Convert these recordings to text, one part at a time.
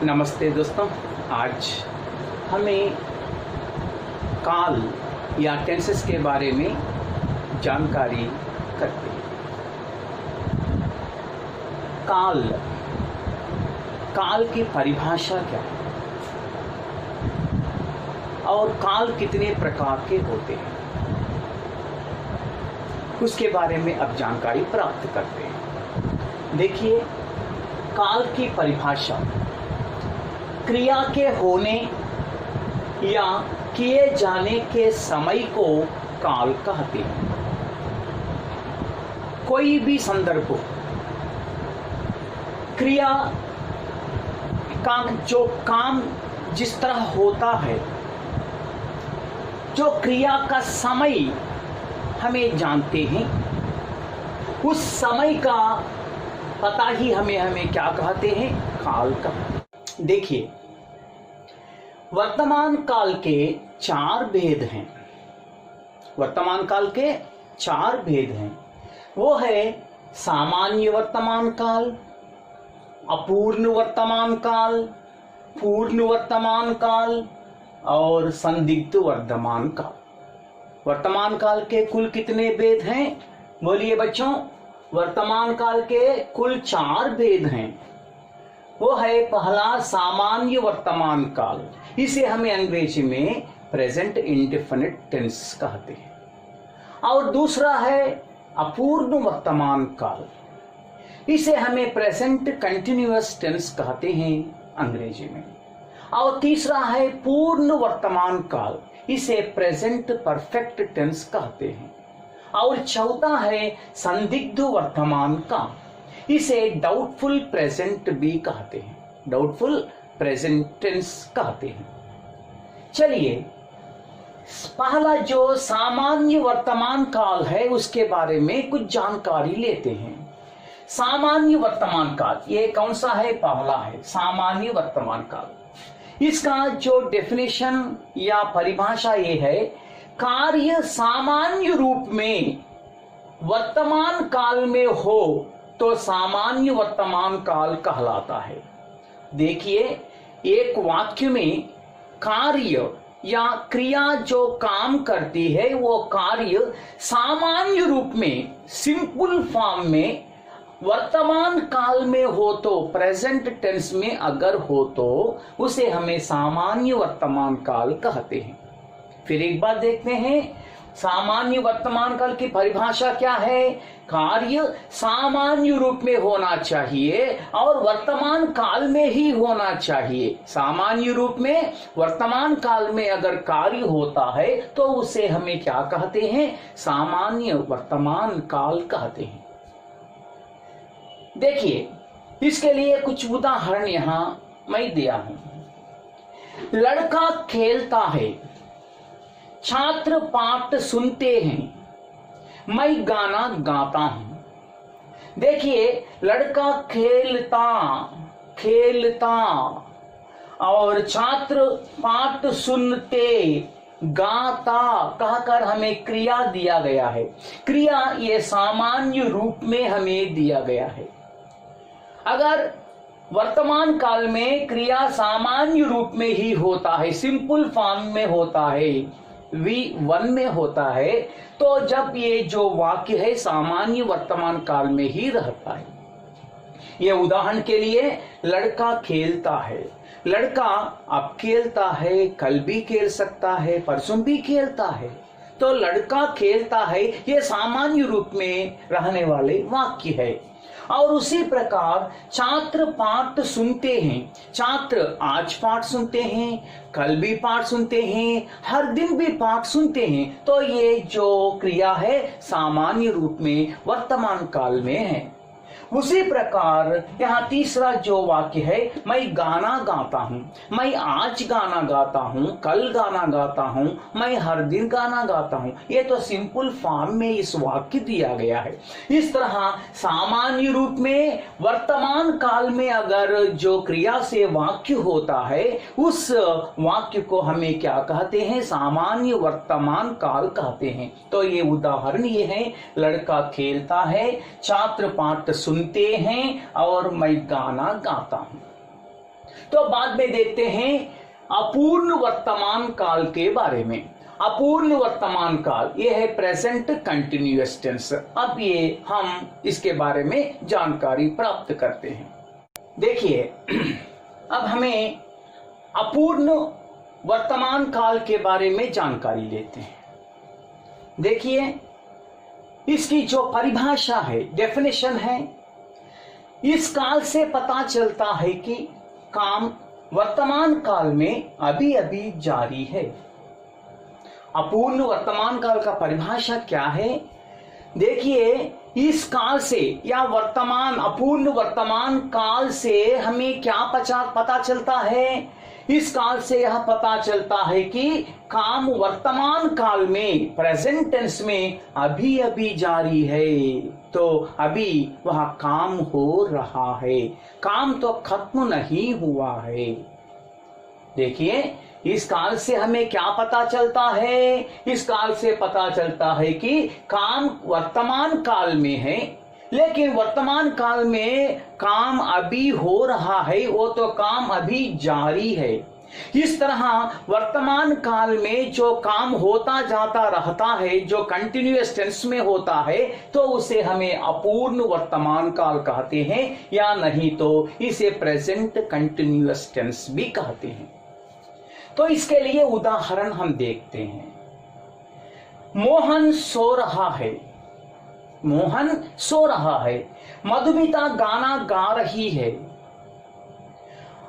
नमस्ते दोस्तों। आज हमें काल या टेंसेस के बारे में जानकारी करते हैं। काल की परिभाषा क्या है और काल कितने प्रकार के होते हैं, उसके बारे में अब जानकारी प्राप्त करते हैं। देखिए, काल की परिभाषा क्रिया के होने या किए जाने के समय को काल कहते हैं। कोई भी संदर्भ हो, क्रिया का जो काम जिस तरह होता है, जो क्रिया का समय हमें जानते हैं, उस समय का पता ही हमें क्या कहते हैं, काल कहते हैं। देखिए, वर्तमान काल के चार भेद हैं। वर्तमान काल के चार भेद हैं। वो है सामान्य वर्तमान काल, अपूर्ण वर्तमान काल, पूर्ण वर्तमान काल और संदिग्ध वर्तमान काल। वर्तमान काल के कुल कितने भेद हैं? बोलिए बच्चों। वर्तमान काल के कुल चार भेद हैं। वो है पहला सामान्य वर्तमान काल, इसे हमें अंग्रेजी में प्रेजेंट इंडेफिनिट टेंस कहते हैं। और दूसरा है अपूर्ण वर्तमान काल, इसे हमें प्रेजेंट कंटिन्यूअस टेंस कहते हैं अंग्रेजी में। और तीसरा है पूर्ण वर्तमान काल, इसे प्रेजेंट परफेक्ट टेंस कहते हैं। और चौथा है संदिग्ध वर्तमान काल, इसे डाउटफुल प्रेजेंट भी कहते हैं, डाउटफुल प्रेजेंट टेंस कहते हैं। चलिए, पहला जो सामान्य वर्तमान काल है उसके बारे में कुछ जानकारी लेते हैं। सामान्य वर्तमान काल ये कौन सा है? पहला है सामान्य वर्तमान काल। इसका जो डेफिनेशन या परिभाषा ये है, कार्य सामान्य रूप में वर्तमान काल में हो तो सामान्य वर्तमान काल कहलाता है। देखिए, एक वाक्य में कार्य या क्रिया जो काम करती है वो कार्य सामान्य रूप में, सिंपल फॉर्म में वर्तमान काल में हो तो, प्रेजेंट टेंस में अगर हो तो उसे हमें सामान्य वर्तमान काल कहते हैं। फिर एक बार देखते हैं, सामान्य वर्तमान काल की परिभाषा क्या है? कार्य सामान्य रूप में होना चाहिए और वर्तमान काल में ही होना चाहिए। सामान्य रूप में वर्तमान काल में अगर कार्य होता है तो उसे हमें क्या कहते हैं? सामान्य वर्तमान काल कहते हैं। देखिए, इसके लिए कुछ उदाहरण यहां मैं दिया हूं। लड़का खेलता है, छात्र पाठ सुनते हैं, मैं गाना गाता हूं। देखिए, लड़का खेलता और छात्र पाठ सुनते, गाता कहकर हमें क्रिया दिया गया है। क्रिया ये सामान्य रूप में हमें दिया गया है। अगर वर्तमान काल में क्रिया सामान्य रूप में ही होता है, सिंपल फॉर्म में होता है, V1 में होता है, तो जब ये जो वाक्य है सामान्य वर्तमान काल में ही रहता है। ये उदाहरण के लिए, लड़का खेलता है। लड़का अब खेलता है, कल भी खेल सकता है, परसों भी खेलता है। तो लड़का खेलता है ये सामान्य रूप में रहने वाले वाक्य है। और उसी प्रकार छात्र पाठ सुनते हैं। छात्र आज पाठ सुनते हैं, कल भी पाठ सुनते हैं, हर दिन भी पाठ सुनते हैं। तो ये जो क्रिया है सामान्य रूप में वर्तमान काल में है। उसी प्रकार यहाँ तीसरा जो वाक्य है, मैं गाना गाता हूं। मैं आज गाना गाता हूं, कल गाना गाता हूं, मैं हर दिन गाना गाता हूं। ये तो सिंपल फॉर्म में इस वाक्य दिया गया है। इस तरह सामान्य रूप में वर्तमान काल में अगर जो क्रिया से वाक्य होता है, उस वाक्य को हमें क्या कहते हैं? सामान्य वर्तमान काल कहते हैं। तो ये उदाहरण ये है, लड़का खेलता है, छात्र पाठ सुनते हैं और मैं गाना गाता हूं। तो बाद में देखते हैं अपूर्ण वर्तमान काल के बारे में। अपूर्ण वर्तमान काल ये है प्रेजेंट कंटिन्यूअस टेंस। अब ये हम इसके बारे में जानकारी प्राप्त करते हैं। देखिए अब हमें अपूर्ण वर्तमान काल के बारे में जानकारी लेते हैं। देखिए इसकी जो परिभाषा है, डेफिनेशन है, इस काल से पता चलता है कि काम वर्तमान काल में अभी अभी जारी है। अपूर्ण वर्तमान काल का परिभाषा क्या है? देखिए इस काल से या वर्तमान अपूर्ण वर्तमान काल से हमें क्या पता चलता है? इस काल से यह पता चलता है कि काम वर्तमान काल में प्रेजेंट टेंस में अभी अभी जारी है। तो अभी वह काम हो रहा है, काम तो खत्म नहीं हुआ है। देखिए इस काल से हमें क्या पता चलता है? इस काल से पता चलता है कि काम वर्तमान काल में है, लेकिन वर्तमान काल में काम अभी हो रहा है, वो तो काम अभी जारी है। इस तरह वर्तमान काल में जो काम होता जाता रहता है, जो कंटिन्यूअस टेंस में होता है, तो उसे हमें अपूर्ण वर्तमान काल कहते हैं, या नहीं तो इसे प्रेजेंट कंटिन्यूअस टेंस भी कहते हैं। तो इसके लिए उदाहरण हम देखते हैं। मोहन सो रहा है, मोहन सो रहा है। मधुमिता गाना गा रही है।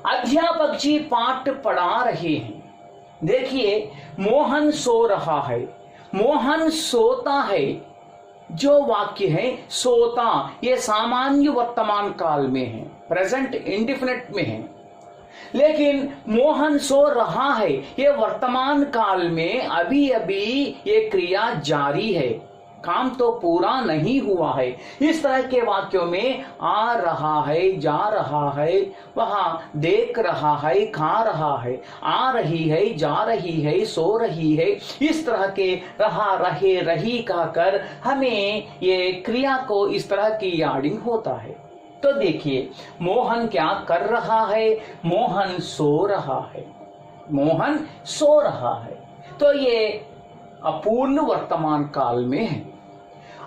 अध्यापक जी पाठ पढ़ा रहे हैं। देखिए मोहन सो रहा है, मोहन सोता है। जो वाक्य है सोता, ये सामान्य वर्तमान काल में है, प्रेजेंट इंडिफिनिट में है। लेकिन मोहन सो रहा है, ये वर्तमान काल में अभी अभी ये क्रिया जारी है, काम तो पूरा नहीं हुआ है। इस तरह के वाक्यों में आ रहा है, जा रहा है, वहां देख रहा है, खा रहा है, आ रही है, जा रही है, सो रही है, इस तरह के रहा, रहे, रही कहकर हमें ये क्रिया को इस तरह की यार्डिंग होता है। तो देखिए मोहन क्या कर रहा है? मोहन सो रहा है, मोहन सो रहा है। तो ये अपूर्ण वर्तमान काल में है।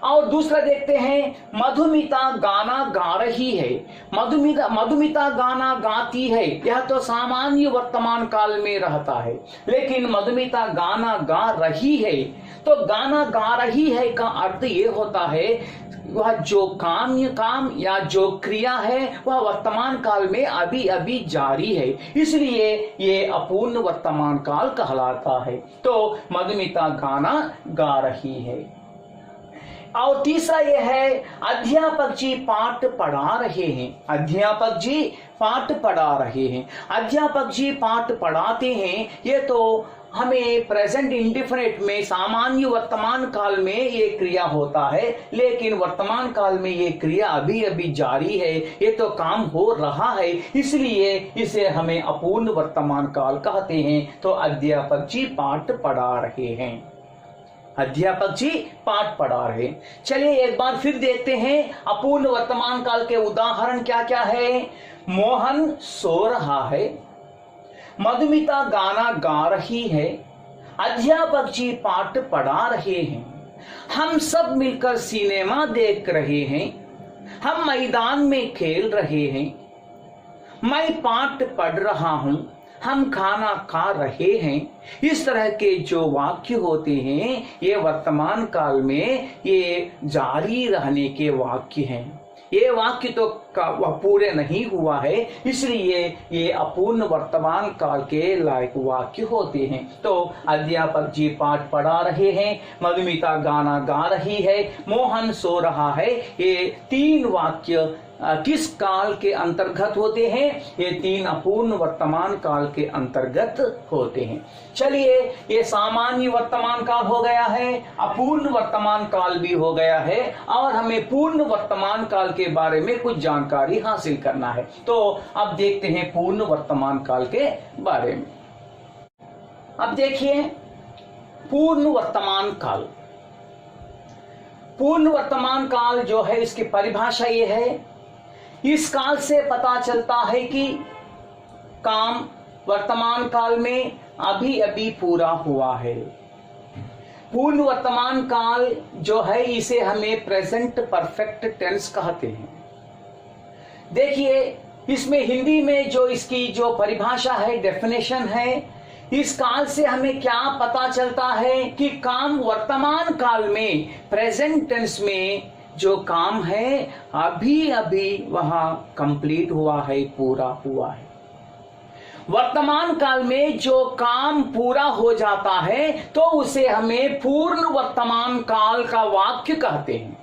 और दूसरा देखते हैं, मधुमिता गाना गा रही है। मधुमिता गाना गाती है, यह तो सामान्य वर्तमान काल में रहता है। लेकिन मधुमिता गाना गा रही है, तो गाना गा रही है का अर्थ ये होता है वह जो काम या जो क्रिया है वह वर्तमान काल में अभी अभी जारी है, इसलिए ये अपूर्ण वर्तमान काल कहलाता है। तो मधुमिता गाना गा रही है। और तीसरा यह है, अध्यापक जी पाठ पढ़ा रहे हैं। अध्यापक जी पाठ पढ़ा रहे हैं। अध्यापक जी पाठ पढ़ाते हैं, ये तो हमें प्रेजेंट इंडिफिनिट में सामान्य वर्तमान काल में ये क्रिया होता है, लेकिन वर्तमान काल में ये क्रिया अभी अभी जारी है, ये तो काम हो रहा है, इसलिए इसे हमें अपूर्ण वर्तमान काल कहते हैं। तो अध्यापक जी पाठ पढ़ा रहे हैं। अध्यापक जी पाठ पढ़ा रहे। चलिए एक बार फिर देखते हैं अपूर्ण वर्तमान काल के उदाहरण क्या क्या है। मोहन सो रहा है, मधुमिता गाना गा रही है, अध्यापक जी पाठ पढ़ा रहे हैं, हम सब मिलकर सिनेमा देख रहे हैं, हम मैदान में खेल रहे हैं, मैं पाठ पढ़ रहा हूं, हम खाना खा रहे हैं। इस तरह के जो वाक्य होते हैं ये वर्तमान काल में ये जारी रहने के वाक्य हैं। ये वाक्य तो वह पूरे नहीं हुआ है, इसलिए ये अपूर्ण वर्तमान काल के लायक वाक्य होते हैं। तो अध्यापक जी पाठ पढ़ा रहे हैं, मधुमिता गाना गा रही है, मोहन सो रहा है, ये तीन वाक्य किस काल के अंतर्गत होते हैं? ये तीन अपूर्ण वर्तमान काल के अंतर्गत होते हैं। चलिए ये सामान्य वर्तमान काल हो गया है, अपूर्ण वर्तमान काल भी हो गया है, और हमें पूर्ण वर्तमान काल के बारे में कुछ जानकारी हासिल करना है। तो अब देखते हैं पूर्ण वर्तमान काल के बारे में। अब देखिए पूर्ण वर्तमान काल। पूर्ण वर्तमान काल जो है इसकी परिभाषा ये है, इस काल से पता चलता है कि काम वर्तमान काल में अभी अभी पूरा हुआ है। पूर्ण वर्तमान काल जो है इसे हमें प्रेजेंट परफेक्ट टेंस कहते हैं। देखिए इसमें हिंदी में जो इसकी जो परिभाषा है, डेफिनेशन है, इस काल से हमें क्या पता चलता है कि काम वर्तमान काल में प्रेजेंट टेंस में जो काम है अभी अभी वह कंप्लीट हुआ है, पूरा हुआ है। वर्तमान काल में जो काम पूरा हो जाता है तो उसे हमें पूर्ण वर्तमान काल का वाक्य कहते हैं।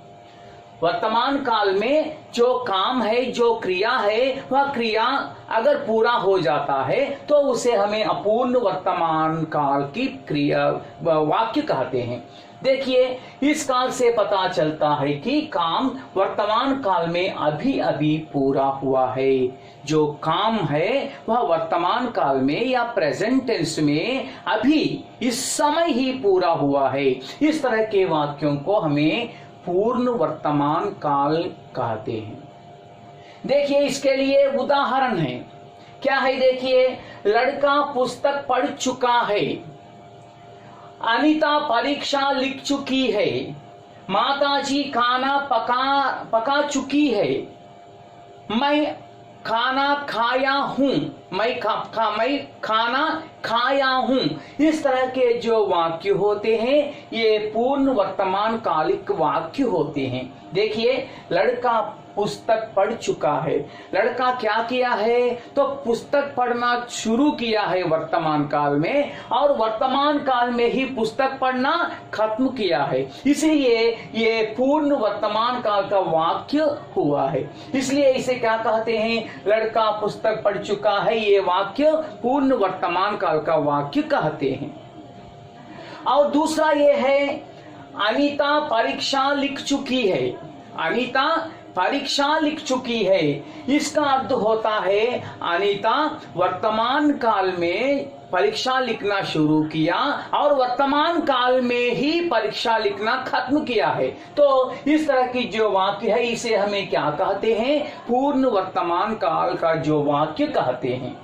वर्तमान काल में जो काम है, जो क्रिया है, वह क्रिया अगर पूरा हो जाता है तो उसे हमें अपूर्ण वर्तमान काल की क्रिया वाक्य कहते हैं। देखिए इस काल से पता चलता है कि काम वर्तमान काल में अभी अभी पूरा हुआ है। जो काम है वह वर्तमान काल में या प्रेजेंट टेंस में अभी इस समय ही पूरा हुआ है। इस तरह के वाक्यों को हमें पूर्ण वर्तमान काल कहते हैं। देखिए इसके लिए उदाहरण है, क्या है देखिए, लड़का पुस्तक पढ़ चुका है, अनीता परीक्षा लिख चुकी है, माताजी खाना पका चुकी है, मैं खाना खाया हूं, मैं खाना खाया हूं। इस तरह के जो वाक्य होते हैं ये पूर्ण वर्तमान कालिक वाक्य होते हैं। देखिए लड़का पुस्तक पढ़ चुका है, लड़का क्या किया है तो पुस्तक पढ़ना शुरू किया है वर्तमान काल में, और वर्तमान काल में ही पुस्तक पढ़ना खत्म किया है, इसलिए ये पूर्ण वर्तमान काल का वाक्य हुआ है। इसलिए इसे क्या कहते हैं, लड़का पुस्तक पढ़ चुका है, ये वाक्य पूर्ण वर्तमान काल का वाक्य कहते हैं। और दूसरा ये है, अनीता परीक्षा लिख चुकी है, अनीता परीक्षा लिख चुकी है। इसका अर्थ होता है अनीता वर्तमान काल में परीक्षा लिखना शुरू किया और वर्तमान काल में ही परीक्षा लिखना खत्म किया है। तो इस तरह की जो वाक्य है इसे हमें क्या कहते हैं, पूर्ण वर्तमान काल का जो वाक्य कहते हैं।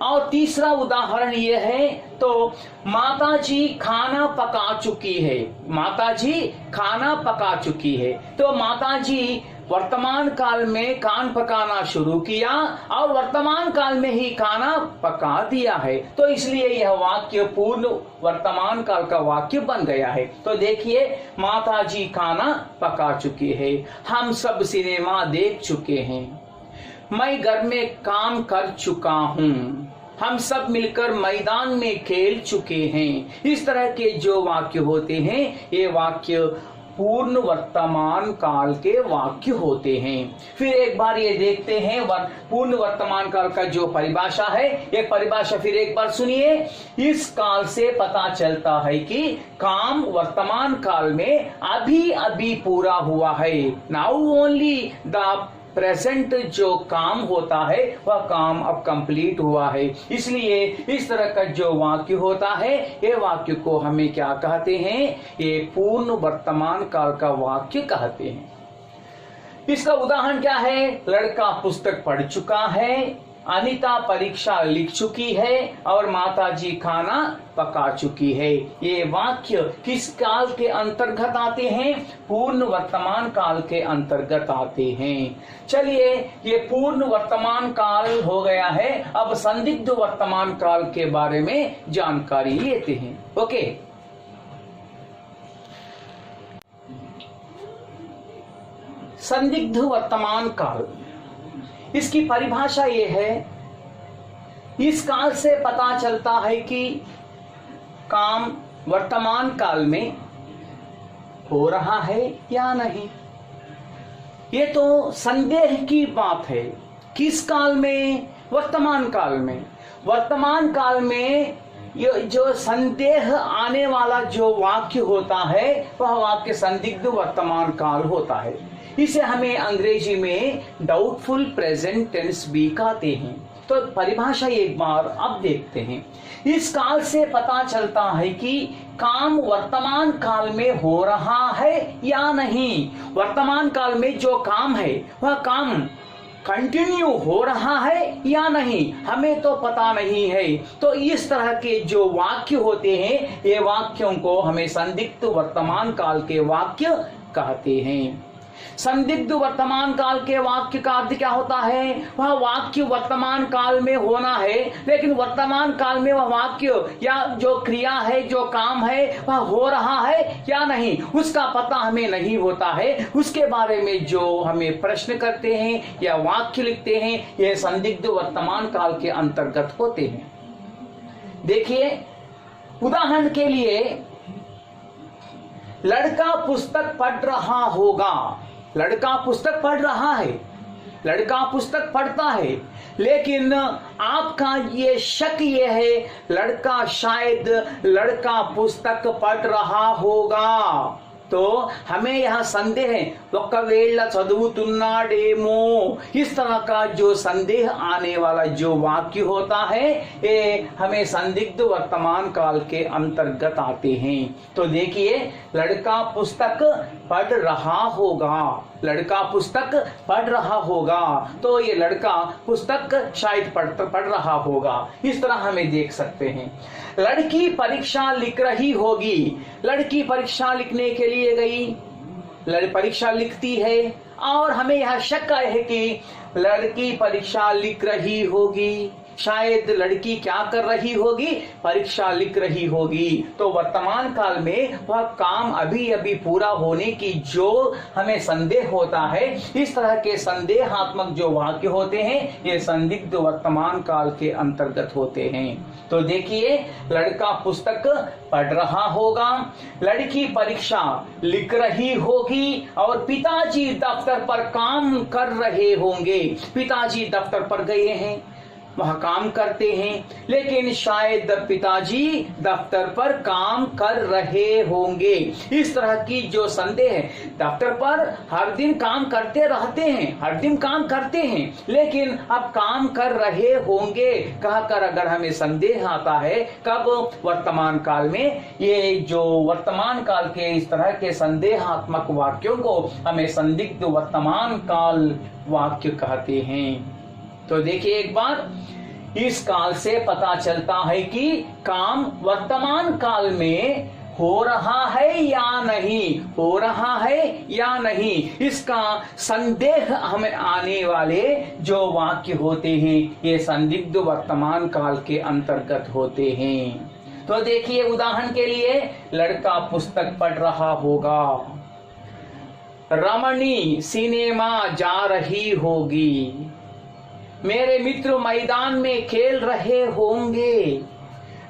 और तीसरा उदाहरण ये है, तो माताजी खाना पका चुकी है, माताजी खाना पका चुकी है। तो माताजी वर्तमान काल में खाना पकाना शुरू किया और वर्तमान काल में ही खाना पका दिया है, तो इसलिए यह वाक्य पूर्ण वर्तमान काल का वाक्य बन गया है। तो देखिए माताजी खाना पका चुकी है, हम सब सिनेमा देख चुके हैं, मैं घर में काम कर चुका हूँ, हम सब मिलकर मैदान में खेल चुके हैं। इस तरह के जो वाक्य होते हैं ये वाक्य पूर्ण वर्तमान काल के वाक्य होते हैं। फिर एक बार ये देखते हैं पूर्ण वर्तमान काल का जो परिभाषा है, ये परिभाषा फिर एक बार सुनिए। इस काल से पता चलता है कि काम वर्तमान काल में अभी अभी पूरा हुआ है। नाउ ओनली द प्रेजेंट जो काम होता है वह काम अब कंप्लीट हुआ है। इसलिए इस तरह का जो वाक्य होता है ये वाक्य को हमें क्या कहते हैं, ये पूर्ण वर्तमान काल का वाक्य कहते हैं। इसका उदाहरण क्या है, लड़का पुस्तक पढ़ चुका है, अनीता परीक्षा लिख चुकी है और माताजी खाना पका चुकी है। ये वाक्य किस काल के अंतर्गत आते हैं, पूर्ण वर्तमान काल के अंतर्गत आते हैं। चलिए ये पूर्ण वर्तमान काल हो गया है, अब संदिग्ध वर्तमान काल के बारे में जानकारी लेते हैं। ओके, संदिग्ध वर्तमान काल, इसकी परिभाषा ये है, इस काल से पता चलता है कि काम वर्तमान काल में हो रहा है या नहीं। ये तो संदेह की बात है, किस काल में, वर्तमान काल में। वर्तमान काल में ये जो संदेह आने वाला जो वाक्य होता है वह वाक्य संदिग्ध वर्तमान काल होता है। इसे हमें अंग्रेजी में डाउटफुल प्रेजेंट टेंस भी कहते हैं। तो परिभाषा एक बार अब देखते हैं। इस काल से पता चलता है कि काम वर्तमान काल में हो रहा है या नहीं। वर्तमान काल में जो काम है वह काम कंटिन्यू हो रहा है या नहीं, हमें तो पता नहीं है। तो इस तरह के जो वाक्य होते हैं, ये वाक्यों को हमें संदिग्ध वर्तमान काल के वाक्य कहते हैं। संदिग्ध वर्तमान काल के वाक्य का अर्थ क्या होता है? वह वाक्य वर्तमान काल में होना है, लेकिन वर्तमान काल में वह वाक्य या जो क्रिया है, जो काम है, वह हो रहा है या नहीं, उसका पता हमें नहीं होता है। उसके बारे में जो हमें प्रश्न करते हैं या वाक्य लिखते हैं, यह संदिग्ध वर्तमान काल के अंतर्गत होते हैं। देखिए, उदाहरण के लिए, लड़का पुस्तक पढ़ रहा होगा। लड़का पुस्तक पढ़ रहा है, लड़का पुस्तक पढ़ता है, लेकिन आपका ये शक ये है, लड़का शायद लड़का पुस्तक पढ़ रहा होगा। तो हमें यह संदेह है, ఒకవేళ చదువుతున్నాడేమో, इस तरह का जो संदेह आने वाला जो वाक्य होता है, ये हमें संदिग्ध वर्तमान काल के अंतर्गत आते हैं। तो देखिए, लड़का पुस्तक पढ़ रहा होगा, लड़का पुस्तक पढ़ रहा होगा, तो ये लड़का पुस्तक शायद पढ़ रहा होगा, इस तरह हमें देख सकते हैं। लड़की परीक्षा लिख रही होगी, लड़की परीक्षा लिखने के लिए गई, परीक्षा लिखती है और हमें यह शक है कि लड़की परीक्षा लिख रही होगी, शायद लड़की क्या कर रही होगी, परीक्षा लिख रही होगी। तो वर्तमान काल में वह काम अभी अभी पूरा होने की जो हमें संदेह होता है, इस तरह के संदेहात्मक जो वाक्य होते हैं, ये संदिग्ध वर्तमान काल के अंतर्गत होते हैं। तो देखिए, लड़का पुस्तक पढ़ रहा होगा, लड़की परीक्षा लिख रही होगी और पिताजी दफ्तर पर काम कर रहे होंगे। पिताजी दफ्तर पर गए हैं, वह काम करते हैं, लेकिन शायद पिताजी दफ्तर पर काम कर रहे होंगे। इस तरह की जो संदेह है, दफ्तर पर हर दिन काम करते रहते हैं, हर दिन काम करते हैं, लेकिन अब काम कर रहे होंगे कहकर अगर हमें संदेह आता है, कब? वर्तमान काल में। ये जो वर्तमान काल के इस तरह के संदेहात्मक वाक्यों को हमें संदिग्ध वर्तमान काल वाक्य कहते हैं। तो देखिए, एक बार इस काल से पता चलता है कि काम वर्तमान काल में हो रहा है या नहीं, हो रहा है या नहीं, इसका संदेह हमें आने वाले जो वाक्य होते हैं, ये संदिग्ध वर्तमान काल के अंतर्गत होते हैं। तो देखिए, उदाहरण के लिए, लड़का पुस्तक पढ़ रहा होगा, रमणी सिनेमा जा रही होगी, मेरे मित्र मैदान में खेल रहे होंगे,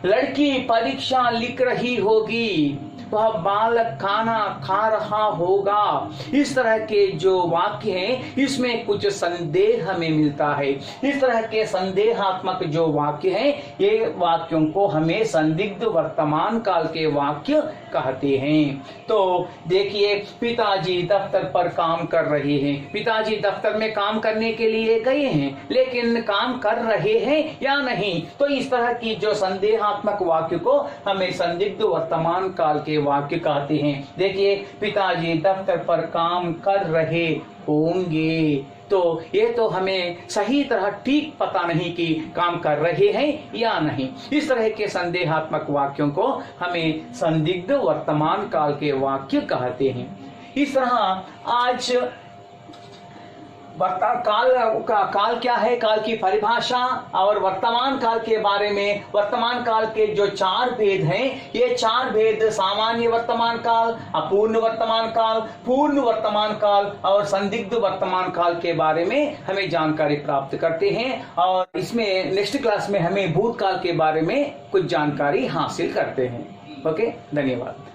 लड़की परीक्षा लिख रही होगी, वह बालक खाना खा रहा होगा। इस तरह के जो वाक्य हैं, इसमें कुछ संदेह हमें मिलता है। इस तरह के संदेहात्मक जो वाक्य हैं, ये वाक्यों को हमें संदिग्ध वर्तमान काल के वाक्य कहते हैं। तो देखिए, पिताजी दफ्तर पर काम कर रहे हैं, पिताजी दफ्तर में काम करने के लिए गए हैं, लेकिन काम कर रहे हैं या नहीं, तो इस तरह की जो संदेहात्मक वाक्य को हमें संदिग्ध वर्तमान काल के वाक्य कहते हैं। देखिए, पिताजी दफ्तर पर काम कर रहे होंगे, तो ये तो हमें सही तरह ठीक पता नहीं कि काम कर रहे हैं या नहीं। इस तरह के संदेहात्मक वाक्यों को हमें संदिग्ध वर्तमान काल के वाक्य कहते हैं। इस तरह आज काल क्या है, काल की परिभाषा और वर्तमान काल के बारे में, वर्तमान काल के जो 4 भेद हैं, ये 4 भेद सामान्य वर्तमान काल, अपूर्ण वर्तमान काल, पूर्ण वर्तमान काल और संदिग्ध वर्तमान काल के बारे में हमें जानकारी प्राप्त करते हैं। और इसमें नेक्स्ट क्लास में हमें भूतकाल के बारे में कुछ जानकारी हासिल करते हैं। ओके, धन्यवाद।